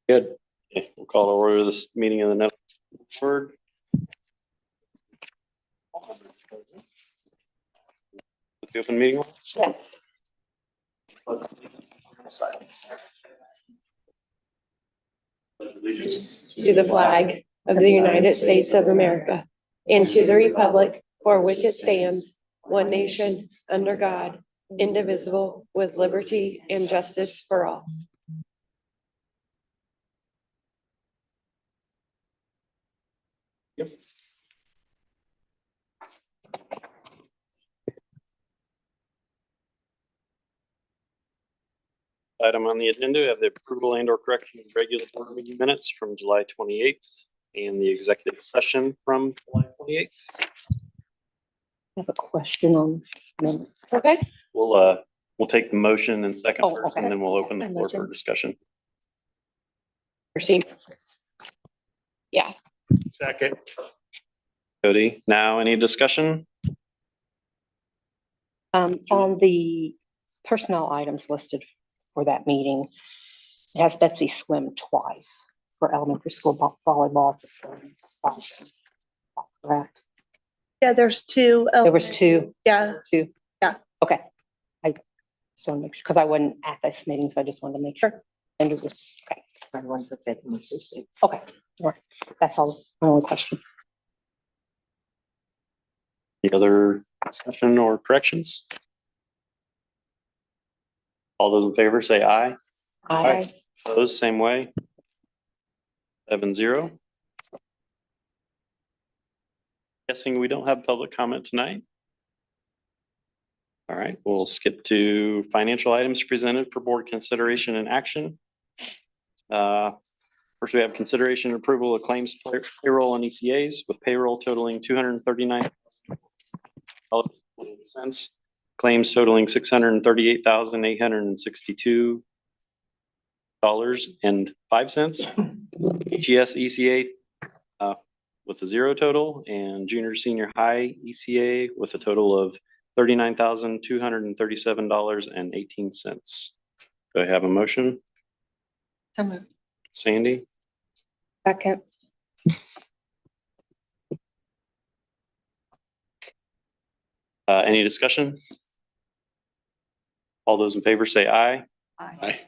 Good. Okay, we'll call to order this meeting of the Nettle Board. The open meeting. Yes. To the flag of the United States of America and to the republic for which it stands, one nation, under God, indivisible, with liberty and justice for all. Yep. Item on the agenda, we have the approval and or correction of regular board meeting minutes from July 28th and the executive session from July 28th. I have a question on minutes. Okay. We'll take the motion and second Oh, first, okay. and then we'll open the floor for discussion. Proceed. Yeah. Second. Cody, now any discussion? On the personnel items listed for that meeting, it has Betsy swim twice for elementary school volleyball facilities. Correct. Yeah, there's two. There was two. Yeah. Two. Yeah. Okay. I just want to make sure, because I wasn't at this meeting, so I just wanted to make sure. And it was, okay. Okay. All right. That's all. My only question. Any other discussion or corrections? All those in favor say aye. Aye. Opposed, same way. 7-0. Guessing we don't have public comment tonight. All right, we'll skip to financial items presented for board consideration and action. First, we have consideration and approval of claims payroll and ECAs with payroll totaling $239.08. Claims totaling $638,862.05. HES ECA with a zero total, and junior senior high ECA with a total of $39,237.18. Do I have a motion? So moved. Sandy? Second. Any discussion? All those in favor say aye. Aye.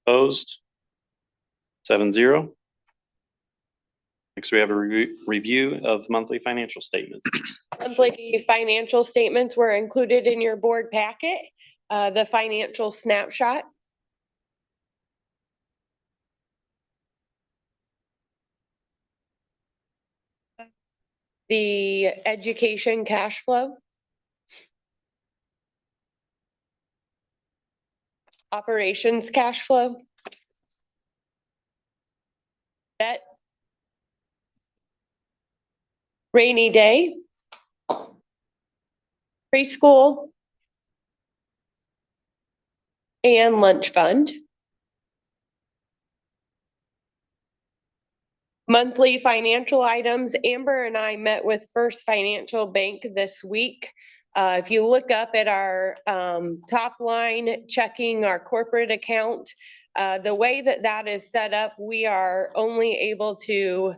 Opposed? 7-0. Next, we have a review of monthly financial statements. Monthly financial statements were included in your board packet. The financial snapshot. The education cash flow. Operations cash flow. Debt. Rainy day. Preschool. And lunch fund. Monthly financial items. Amber and I met with First Financial Bank this week. If you look up at our top line, checking our corporate account, the way that that is set up, we are only able to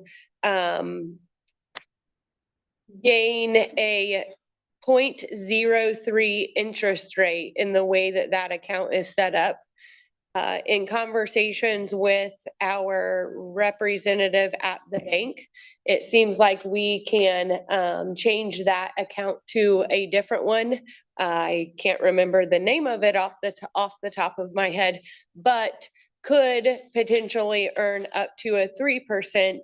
gain a 0.03 interest rate in the way that that account is set up. In conversations with our representative at the bank, it seems like we can change that account to a different one. I can't remember the name of it off the top of my head, but could potentially earn up to a 3%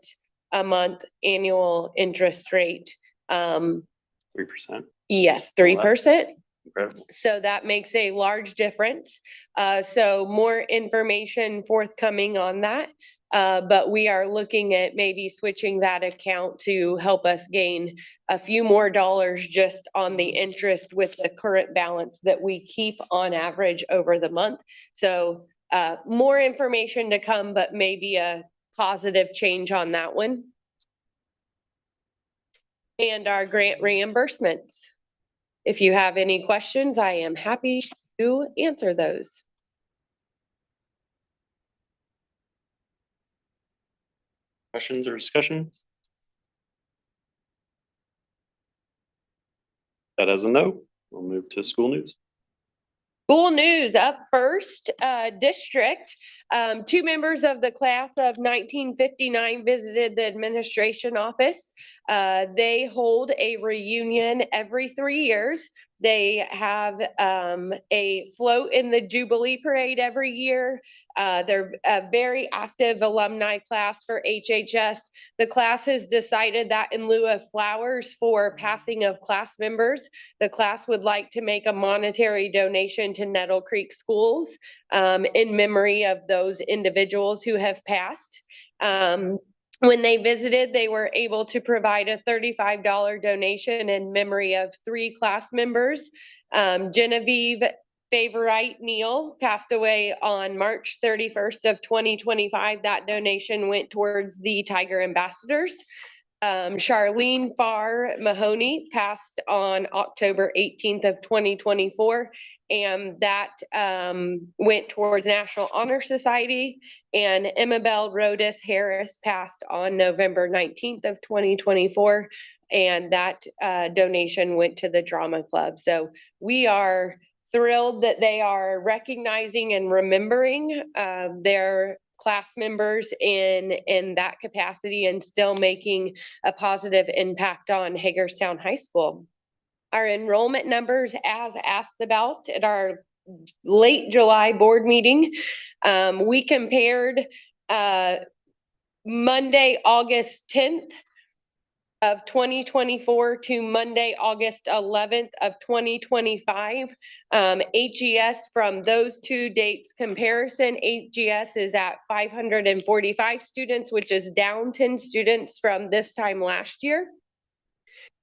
a month annual interest rate. 3%. Yes, 3%. Incredible. So that makes a large difference. So more information forthcoming on that. But we are looking at maybe switching that account to help us gain a few more dollars just on the interest with the current balance that we keep on average over the month. So more information to come, but maybe a positive change on that one. And our grant reimbursements. If you have any questions, I am happy to answer those. Questions or discussion? That as a no, we'll move to school news. School news up first, district. Two members of the class of 1959 visited the administration office. They hold a reunion every 3 years. They have a float in the Jubilee Parade every year. They're a very active alumni class for HHS. The class has decided that in lieu of flowers for passing of class members, the class would like to make a monetary donation to Nettle Creek Schools in memory of those individuals who have passed. When they visited, they were able to provide a $35 donation in memory of 3 class members. Genevieve Favorite Neal passed away on March 31st of 2025. That donation went towards the Tiger Ambassadors. Charlene Farr Mahoney passed on October 18th of 2024, and that went towards National Honor Society. And Emabelle Rodis Harris passed on November 19th of 2024, and that donation went to the Drama Club. So we are thrilled that they are recognizing and remembering their class members in that capacity and still making a positive impact on Hagerstown High School. Our enrollment numbers, as asked about at our late July board meeting, we compared Monday, August 10th of 2024 to Monday, August 11th of 2025. HES from those 2 dates comparison, HES is at 545 students, which is down 10 students from this time last year.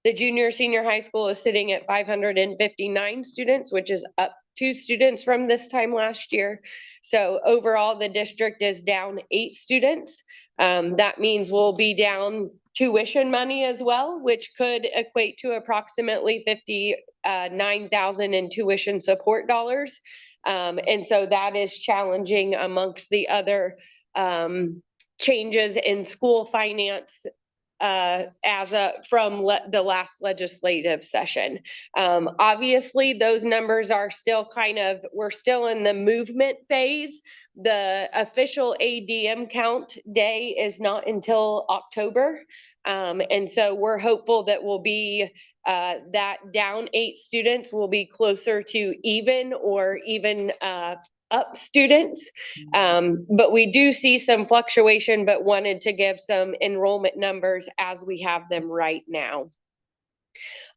The senior high school is sitting at 559 students, which is up 2 students from this time last year. So overall, the district is down 8 students. That means we'll be down tuition money as well, which could equate to approximately $59,000 in tuition support dollars. And so that is challenging amongst the other changes in school finance from the last legislative session. Obviously, those numbers are still we're still in the movement phase. The official ADM count day is not until October. And so we're hopeful that we'll be that down 8 students will be closer to even or even up students. But we do see some fluctuation, but wanted to give some enrollment numbers as we have them right now.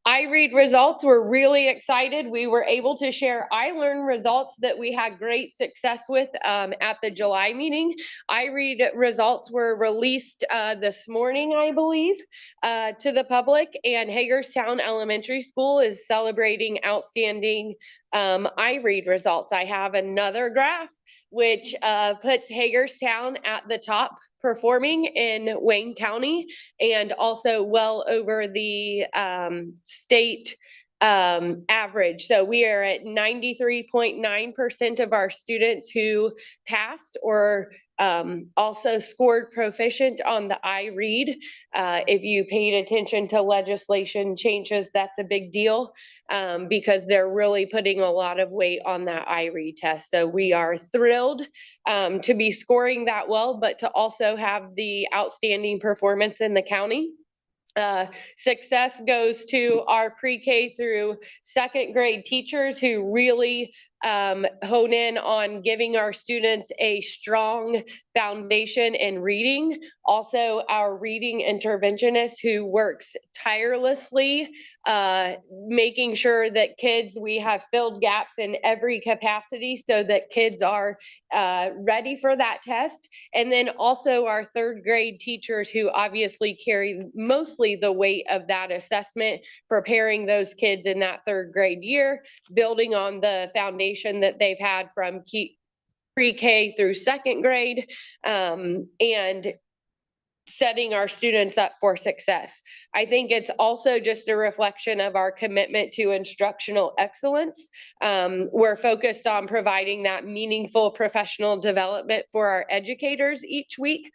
iRead results, we're really excited. We were able to share iLearn results that we had great success with at the July meeting. iRead results were released this morning, I believe, to the public, and Hagerstown Elementary School is celebrating outstanding iRead results. I have another graph which puts Hagerstown at the top performing in Wayne County and also well over the state average. So we are at 93.9% of our students who passed or also scored proficient on the iRead. If you paid attention to legislation changes, that's a big deal because they're really putting a lot of weight on that iRead test. So we are thrilled to be scoring that well, but to also have the outstanding performance in the county. Success goes to our pre-K through 2nd grade teachers who really hone in on giving our students a strong foundation in reading. Also, our reading interventionist who works tirelessly, making sure that we have filled gaps in every capacity so that kids are ready for that test. And then also our 3rd grade teachers who obviously carry mostly the weight of that assessment, preparing those kids in that 3rd grade year, building on the foundation that they've had from pre-K through 2nd grade, and setting our students up for success. I think it's also just a reflection of our commitment to instructional excellence. We're focused on providing that meaningful professional development for our educators each week.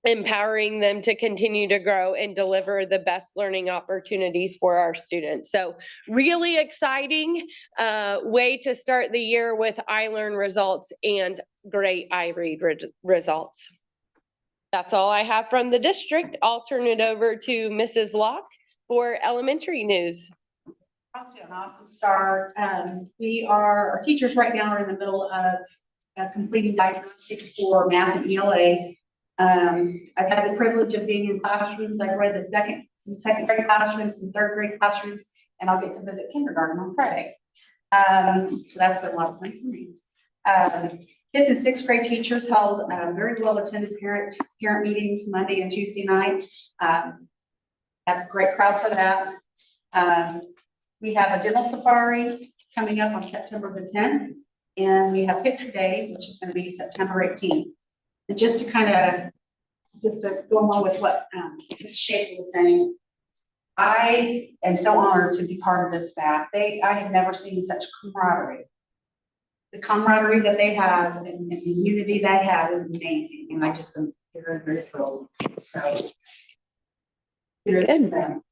empowering them to continue to grow and deliver the best learning opportunities for our students. So really exciting way to start the year with iLearn results and great iRead results. That's all I have from the district. I'll turn it over to Mrs. Locke for elementary news. Off to an awesome start. Our teachers right now are in the middle of completing diagnostics for math and ELA. I've had the privilege of being in classrooms. I've read some second grade classrooms, some third grade classrooms, and I'll get to visit kindergarten on Friday. So that's been a lot of fun for me. Fifth and sixth grade teachers held very well attended parent meetings Monday and Tuesday night. Had a great crowd for that. We have a dental safari coming up on September the 10th, and we have picture day, which is going to be September 18th. And just to go along with what Mrs. Schaefer was saying, I am so honored to be part of this staff. I have never seen such camaraderie. The camaraderie that they have and the unity they have is amazing, and I just am very, very thrilled. So, here's them.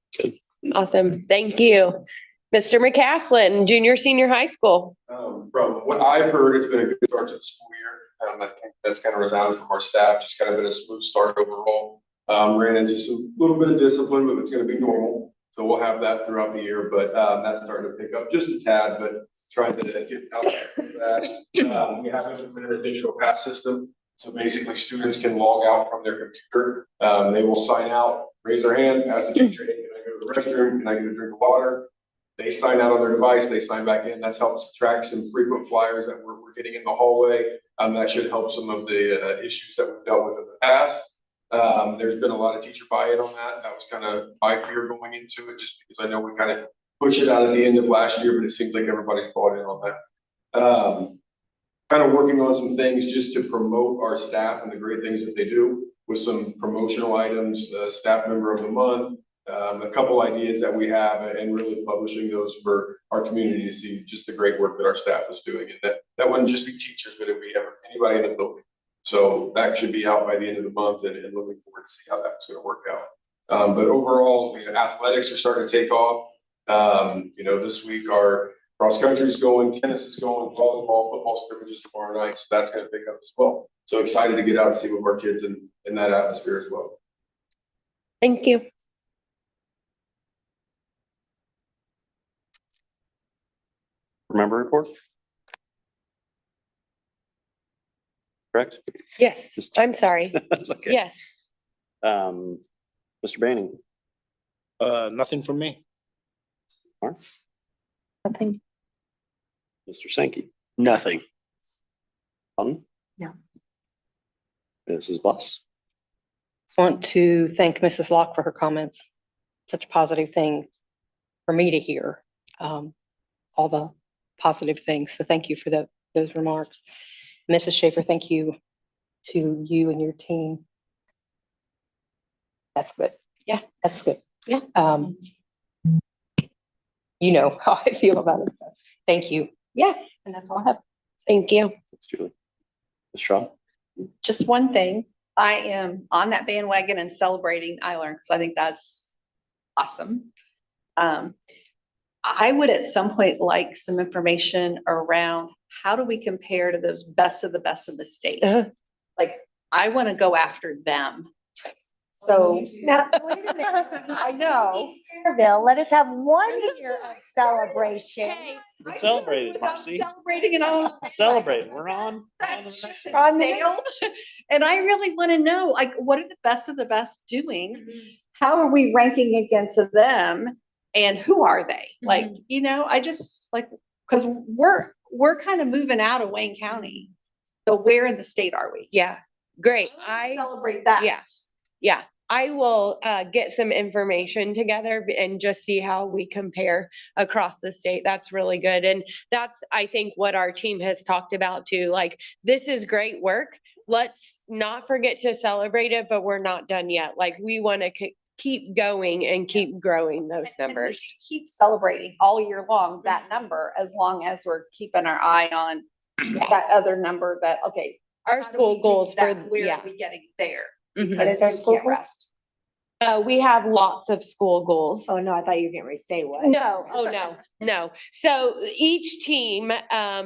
Awesome. Thank you. Mr. McCaslin, junior, senior high school. From what I've heard, it's been a good start to the school year. I think that's kind of resounded from our staff, just kind of been a smooth start overall. Ran into some little bit of discipline, but it's going to be normal. So we'll have that throughout the year, but that's starting to pick up just a tad, but trying to get out of that. We have implemented a digital pass system. So basically students can log out from their computer. They will sign out, raise their hand, ask the teacher, hey, can I go to the restroom? Can I get a drink of water? They sign out on their device, they sign back in. That's helps track some frequent flyers that we're getting in the hallway. That should help some of the issues that we've dealt with in the past. There's been a lot of teacher buy-in on that. That was kind of my fear going into it, just because I know we kind of pushed it out at the end of last year, but it seems like everybody's bought in on that. Kind of working on some things just to promote our staff and the great things that they do with some promotional items, staff member of the month, a couple ideas that we have, and really publishing those for our community to see just the great work that our staff is doing. And that wouldn't just be teachers, but it'd be anybody in the building. So that should be out by the end of the month, and looking forward to see how that's going to work out. But overall, athletics are starting to take off. This week our cross country is going, tennis is going, volleyball, football scrimmages tomorrow night. So that's going to pick up as well. So excited to get out and see with our kids in that atmosphere as well. Thank you. Remember report? Correct? Yes, Just- I'm sorry. That's okay. Yes. Mr. Banning. Nothing from me. Nothing. Mr. Sankey. Nothing. No. Mrs. Buss. Just want to thank Mrs. Locke for her comments. Such a positive thing for me to hear. All the positive things. So thank you for those remarks. Mrs. Schaefer, thank you to you and your team. That's good. Yeah, that's good. Yeah. You know how I feel about it. So thank you. Yeah. And that's all I have. Thank you. Thanks, Julie. Ms. Shaw. Just one thing, I am on that bandwagon and celebrating iLearn because I think that's awesome. I would at some point like some information around how do we compare to those best of the state? Like, I want to go after them. So Now, wait a minute. I know. Centerville, let us have 1 year of celebration. We're celebrating, Marcy. Celebrating and all. Celebrate. We're on the That's next just one. On the sale. And I really want to know, like, what are the best doing? How are we ranking against them? And who are they? Like, I just like, because we're kind of moving out of Wayne County. So where in the state are we? Yeah. Great. I celebrate that. Yeah. Yeah. I will get some information together and just see how we compare across the state. That's really good. And that's, I think, what our team has talked about too. Like, this is great work. Let's not forget to celebrate it, but we're not done yet. Like, we want to keep going and keep growing those And we numbers. keep celebrating all year long that number, as long as we're keeping our eye on that other number that, okay. Our how do we school do goals for, that? Where yeah. are we getting there? Mhm. What is our You school can't goal? rest. We have lots of school goals. Oh, no, I thought you were getting ready to say what. No, oh, no, no. So each team,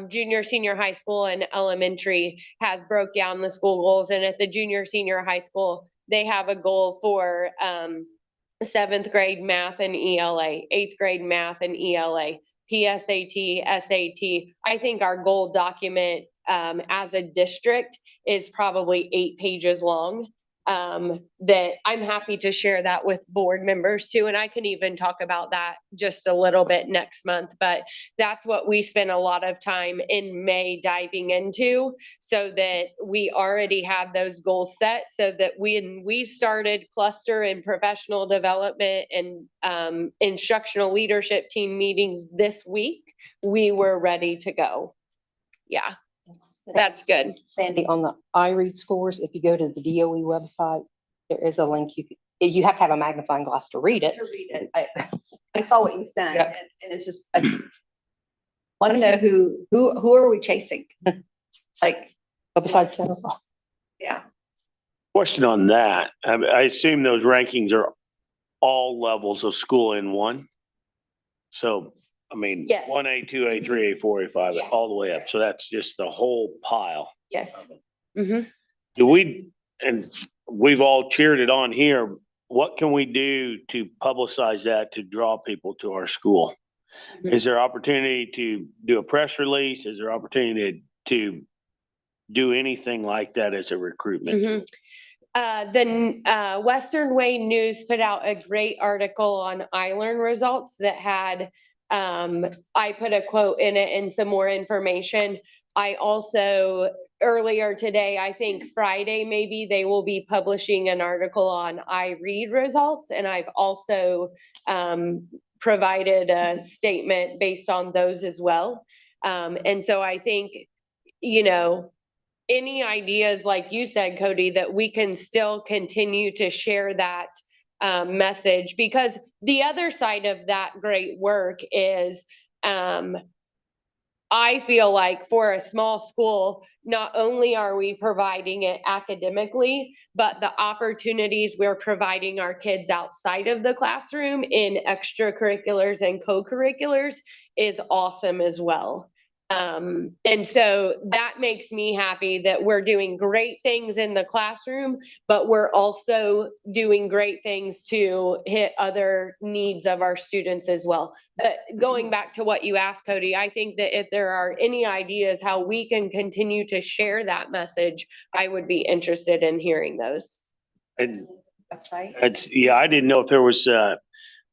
junior, senior high school and elementary has broke down the school goals. And at the junior, senior high school, they have a goal for, seventh grade math and ELA, eighth grade math and ELA, PSAT, SAT. I think our goal document, as a district is probably 8 pages long. That I'm happy to share that with board members too. And I can even talk about that just a little bit next month, but that's what we spent a lot of time in May diving into so that we already had those goals set so that when we started cluster and professional development and instructional leadership team meetings this week, we were ready to go. Yeah, that's good. Sandy, on the iRead scores, if you go to the DOE website, there is a link. You have to have a magnifying glass to read it. To read it. I saw what you sent Yep. and it's just, I want to know who are we chasing? Like, But besides Centerville, yeah. Question on that. I assume those rankings are all levels of school in one. So, I mean, Yes. 1A, 2A, 3A, 4A, 5A, Yeah. all the way up. So that's just the whole pile. Yes. Mhm. And we've all cheered it on here. What can we do to publicize that to draw people to our school? Mhm. Is there opportunity to do a press release? Is there opportunity to do anything like that as a recruitment? Mhm. The Western Way News put out a great article on iLearn results that had, I put a quote in it and some more information. I also, earlier today, I think Friday maybe, they will be publishing an article on iRead results. And I've also provided a statement based on those as well. And so I think, you know, any ideas, like you said, Cody, that we can still continue to share that message, because the other side of that great work is I feel like for a small school, not only are we providing it academically, but the opportunities we're providing our kids outside of the classroom in extracurriculars and co-curriculars is awesome as well. And so that makes me happy that we're doing great things in the classroom, but we're also doing great things to hit other needs of our students as well. Going back to what you asked, Cody, I think that if there are any ideas how we can continue to share that message, I would be interested in hearing those. And Website. I didn't know if there was a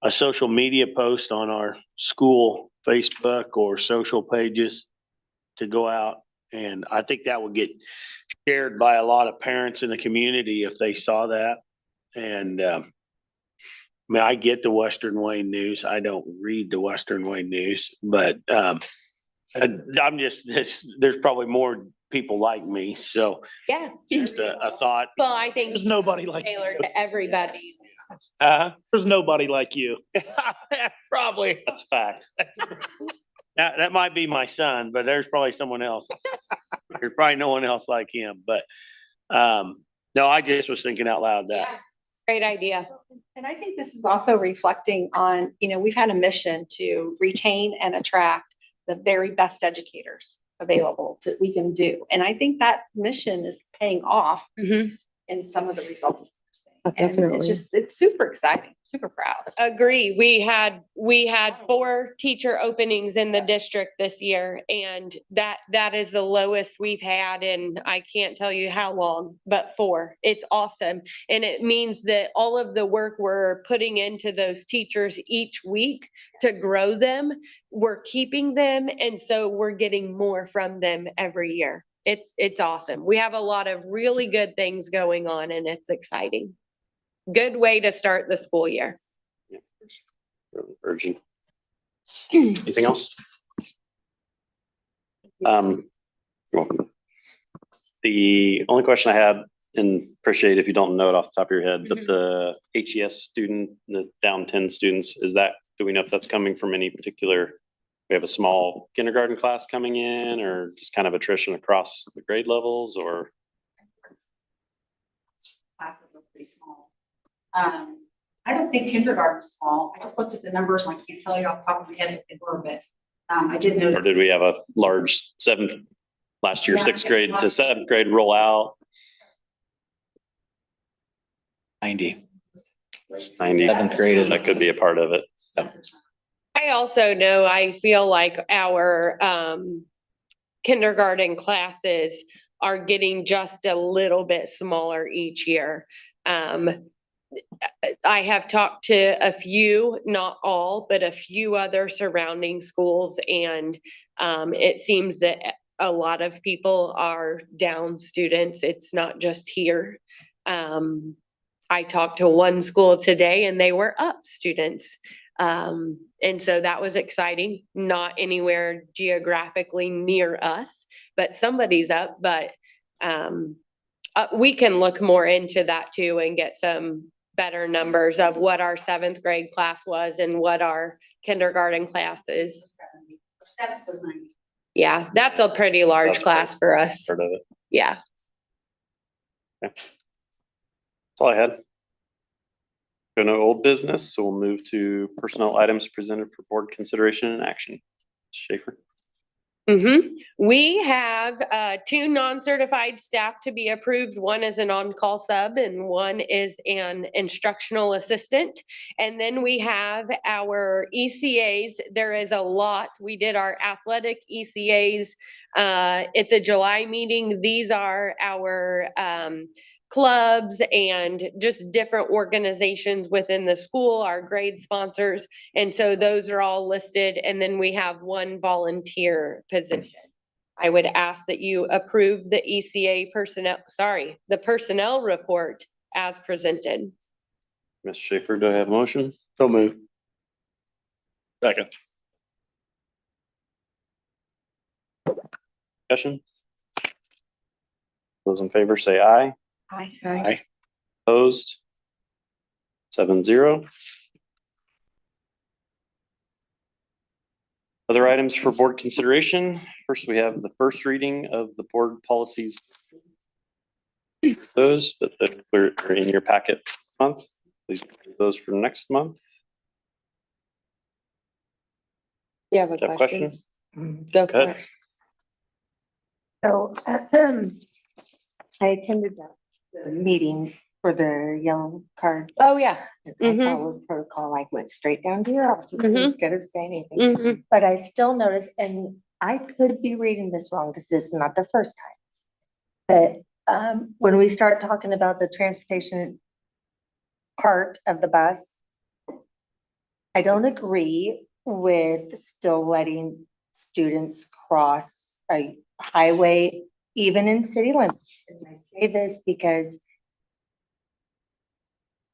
social media post on our school Facebook or social pages to go out. And I think that would get shared by a lot of parents in the community if they saw that. And, I mean, I get the Western Wayne News. I don't read the Western Wayne News, but, I'm just, there's probably more people like me. So Yeah. just a thought. Well, I think There's nobody like tailored to everybody. There's nobody like you. Probably. That's a fact. That might be my son, but there's probably someone else. There's probably no one else like him, but, no, I just was thinking out loud that. Yeah, great idea. And I think this is also reflecting on, we've had a mission to retain and attract the very best educators available that we can do. And I think that mission is paying off Mhm. in some of the results. Oh, And definitely. it's super exciting, super proud. Agree. We had 4 teacher openings in the district this year, and that is the lowest we've had in, I can't tell you how long, but 4. It's awesome. And it means that all of the work we're putting into those teachers each week to grow them, we're keeping them. And so we're getting more from them every year. It's awesome. We have a lot of really good things going on, and it's exciting. Good way to start the school year. Really urgent. Anything else? You're welcome. The only question I had, and appreciate if you don't know it off the top of your head, but the HES student, the down 10 students, do we know if that's coming from any particular, we have a small kindergarten class coming in, or just kind of attrition across the grade levels, or? classes are pretty small. I don't think kindergarten is small. I just looked at the numbers and I can't tell you off the top of my head if they were, but I did notice. Or did we have a large last year, Yeah. 6th grade to 7th grade roll out? 90. 90. Seventh grade is That could be a part of it. I also know, I feel like our kindergarten classes are getting just a little bit smaller each year. I have talked to a few, not all, but a few other surrounding schools, and it seems that a lot of people are down students. It's not just here. I talked to one school today and they were up students. And so that was exciting, not anywhere geographically near us, but somebody's up, but we can look more into that too and get some better numbers of what our 7th grade class was and what our kindergarten class is. 7th was 90. Yeah, that's a pretty large That's class for us. Part of it. Yeah. That's all I had. Go no old business, so we'll move to personnel items presented for board consideration and action. Schaefer. We have 2 non-certified staff to be approved. One is an on-call sub and one is an instructional assistant. And then we have our ECAs. There is a lot. We did our athletic ECAs at the July meeting. These are our clubs and just different organizations within the school, our grade sponsors. And so those are all listed. And then we have 1 volunteer position. I would ask that you approve the ECA the personnel report as presented. Ms. Schaefer, do I have a motion? So move. Second. Discussion? Those in favor say aye. Aye. Opposed? 7-0. Other items for board consideration. First, we have the first reading of the board policies. Those that are in your packet this month. Please use those for next month. You have a Do you have question? questions? Go Go for ahead. it. So I attended the meeting for the yellow card. Oh, yeah. I Mhm. followed protocol. I went straight down to your office Mhm. instead of saying anything. Mhm. But I still noticed, and I could be reading this wrong because this is not the first time. But when we start talking about the transportation part of the bus, I don't agree with still letting students cross a highway, even in city limits. And I say this because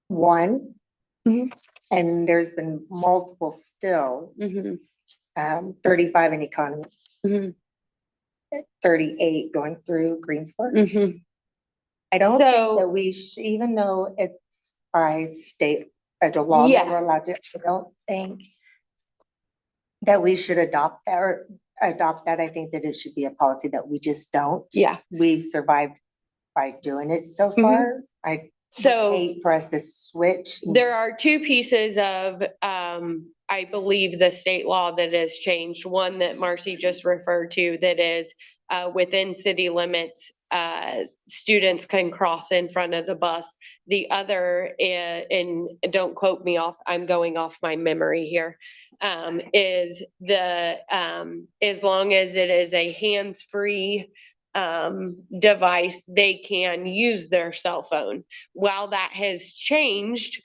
one, Mhm. and there's been multiple still, Mhm. 35 in economy, Mhm. 38 going through Greensburg. Mhm. I don't think So- that we should, even though it's by state, federal law that Yeah. we're allowed to, I don't think that we should adopt that or adopt that. I think that it should be a policy that we just don't. Yeah. We've survived by doing it so Mhm. far. I So- hate for us to switch. There are 2 pieces of, I believe the state law that has changed. One that Marcy just referred to that is, within city limits, students can cross in front of the bus. The other, and don't quote me off, I'm going off my memory here, is as long as it is a hands-free device, they can use their cell phone. While that has changed,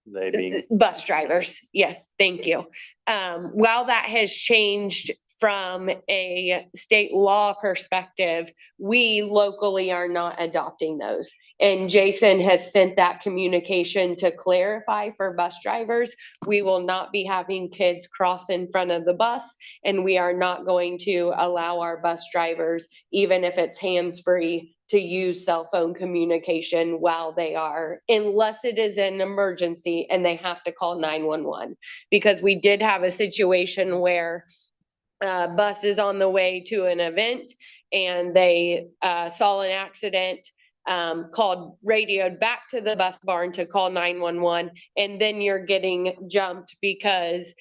They being, bus drivers, yes, thank you. While that has changed from a state law perspective, we locally are not adopting those. And Jason has sent that communication to clarify for bus drivers. We will not be having kids cross in front of the bus, and we are not going to allow our bus drivers, even if it's hands-free, to use cell phone communication while they are, unless it is an emergency and they have to call 911. Because we did have a situation where bus is on the way to an event and they saw an accident. radioed back to the bus barn to call 911, and then you're getting jumped because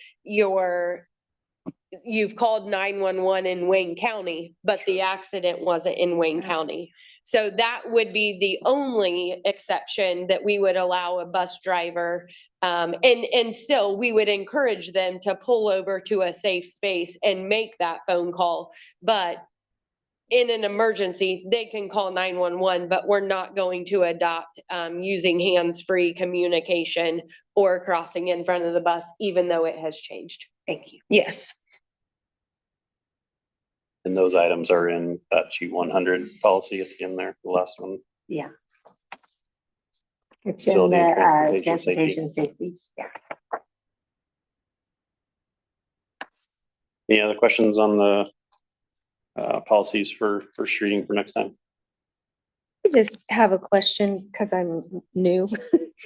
you've called 911 in Wayne County, but the accident wasn't in Wayne County. So that would be the only exception that we would allow a bus driver. And still, we would encourage them to pull over to a safe space and make that phone call. But in an emergency, they can call 911, but we're not going to adopt using hands-free communication or crossing in front of the bus, even though it has changed. Thank you. Yes. And those items are in that G100 policy at the end there, the last one. Yeah. It's in Facility and the transportation safety. transportation safety, yeah. Any other questions on the policies for first reading for next time? I just have a question because I'm new.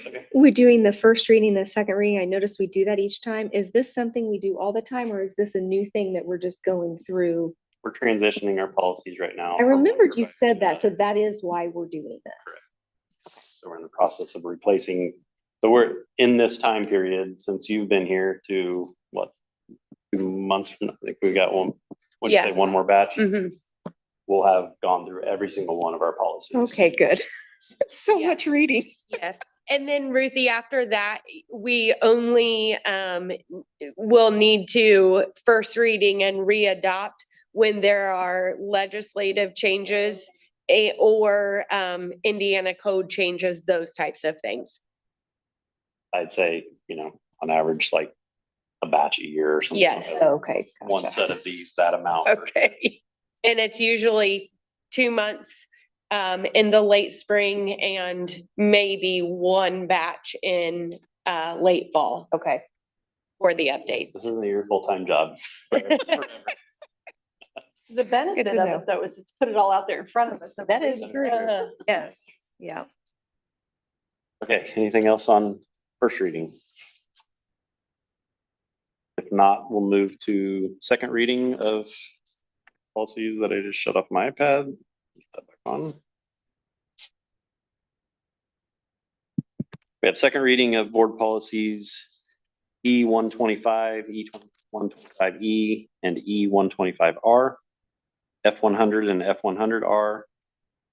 Okay. We're doing the first reading, the second reading. I noticed we do that each time. Is this something we do all the time, or is this a new thing that we're just going through? We're transitioning our policies right now. I remembered you said that, so that is why we're doing this. So we're in the process of replacing, so we're in this time period since you've been here to what, 2 months from now? I think we got one, what'd you say, one more batch? Mhm. We'll have gone through every single one of our policies. Okay, good. So Yeah. much reading. Yes. And then Ruthie, after that, we only will need to first reading and readopt when there are legislative changes or Indiana code changes, those types of things. I'd say, on average, like a batch a year or something. Yes. like that. Okay. One Gotcha. set of these, that amount. Okay. And it's usually 2 months in the late spring and maybe one batch in late fall Okay. for the updates. This isn't your full-time job. The benefit to of know. it though is it's put it all out there in front of us. That is true. Uh, Yes. Yeah. Okay, anything else on first reading? If not, we'll move to second reading of policies that I just shut off my iPad. Put that back on. We have second reading of board policies E125, E125E, and E125R, F100 and F100R,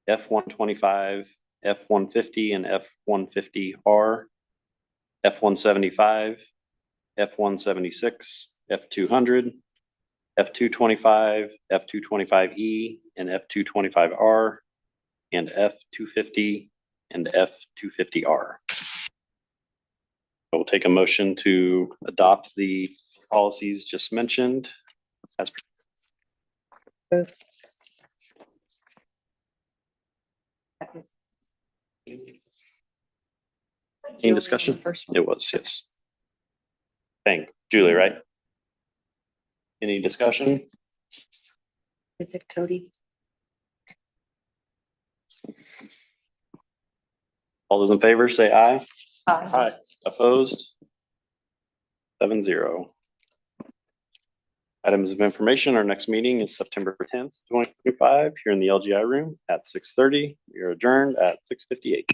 F125, F150 and F150R, F175, F176, F200, F225, F225E, and F225R, and F250 and F250R. I will take a motion to adopt the policies just mentioned. As Any discussion? It was, yes. Thank Julie, right? Any discussion? Is it Cody? All those in favor, say aye. Aye. Opposed? 7-0. Items of information, our next meeting is September 10th, 2025, here in the LGI room at 6:30. We are adjourned at 6:58.